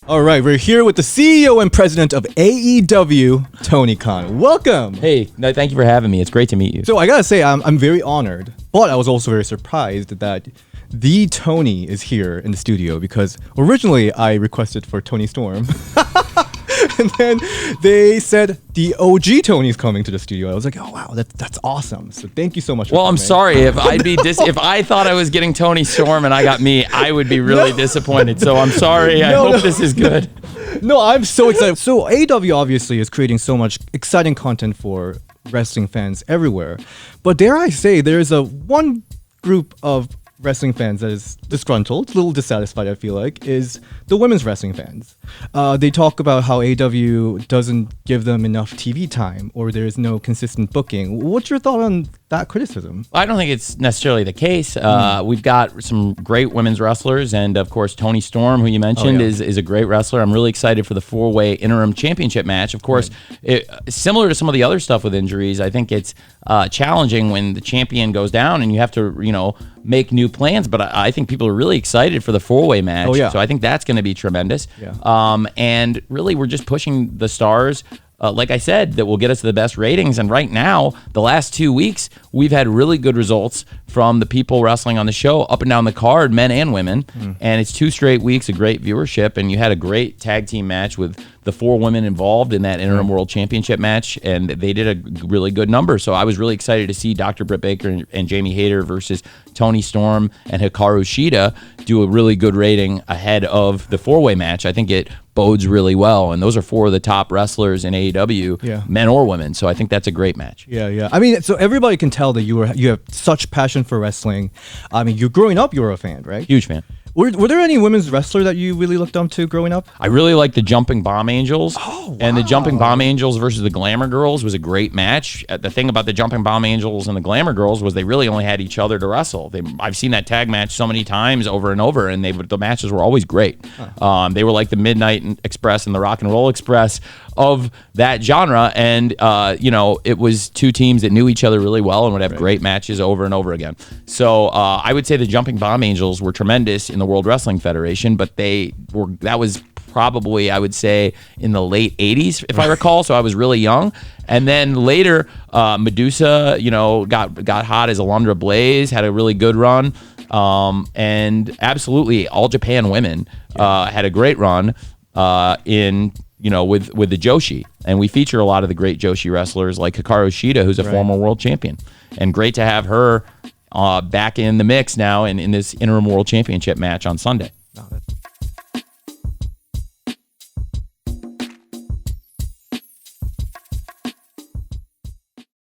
All right, we're here with the CEO and president of AEW, Tony Khan. Welcome. Hey, no, thank you for having me. It's great to meet you. So I gotta say, I'm very honored, but I was also very surprised that the Tony is here in the studio because originally I requested for Tony Storm. And then they said the OG Tony's coming to the studio. I was like, oh wow, that's awesome. So thank you so much. Well, I'm sorry if if I thought I was getting Tony Storm and I got me, I would be really disappointed. So I'm sorry. I hope this is good. No, I'm so excited. So AEW obviously is creating so much exciting content for wrestling fans everywhere. But dare I say, there's one group of wrestling fans that is disgruntled, a little dissatisfied, I feel like, is the women's wrestling fans. They talk about how AEW doesn't give them enough TV time or there's no consistent booking. What's your thought on that criticism? I don't think it's necessarily the case. We've got some great women's wrestlers, and of course, Tony Storm, who you mentioned, is a great wrestler. I'm really excited for the 4-way interim championship match. Of course, similar to some of the other stuff with injuries, I think it's challenging when the champion goes down and you have to, make new plans. But I think people are really excited for the 4-way match. Oh, yeah. So I think that's going to be tremendous. Yeah. And really, we're just pushing the stars. Like I said, that will get us the best ratings. And right now, the last 2 weeks, we've had really good results from the people wrestling on the show up and down the card, men and women. And it's 2 straight weeks of great viewership. And you had a great tag team match with the 4 women involved in that interim world championship match. And they did a really good number. So I was really excited to see Dr. Britt Baker and Jamie Hayter versus Tony Storm and Hikaru Shida do a really good rating ahead of the 4-way match. I think it bodes really well, and those are 4 of the top wrestlers in AEW, men or women. So I think that's a great match. Yeah. I mean, so everybody can tell that you have such passion for wrestling. I mean, growing up, you were a fan, right? Huge fan. Were there any women's wrestler that you really looked up to growing up? I really liked the Jumping Bomb Angels. Oh, wow. And the Jumping Bomb Angels versus the Glamour Girls was a great match. The thing about the Jumping Bomb Angels and the Glamour Girls was they really only had each other to wrestle. I've seen that tag match so many times over and over, and the matches were always great. They were like the Midnight Express and the Rock and Roll Express of that genre, and it was 2 teams that knew each other really well and would have great matches over and over again. So I would say the Jumping Bomb Angels were tremendous in the World Wrestling Federation, but that was probably, I would say, in the late 80s, if I recall. So I was really young. And then later, Medusa, got hot as Alundra Blaze, had a really good run. And absolutely, All Japan Women had a great run with the Joshi. And we feature a lot of the great Joshi wrestlers like Hikaru Shida, who's a former world champion. And great to have her back in the mix now in this interim world championship match on Sunday. Oh,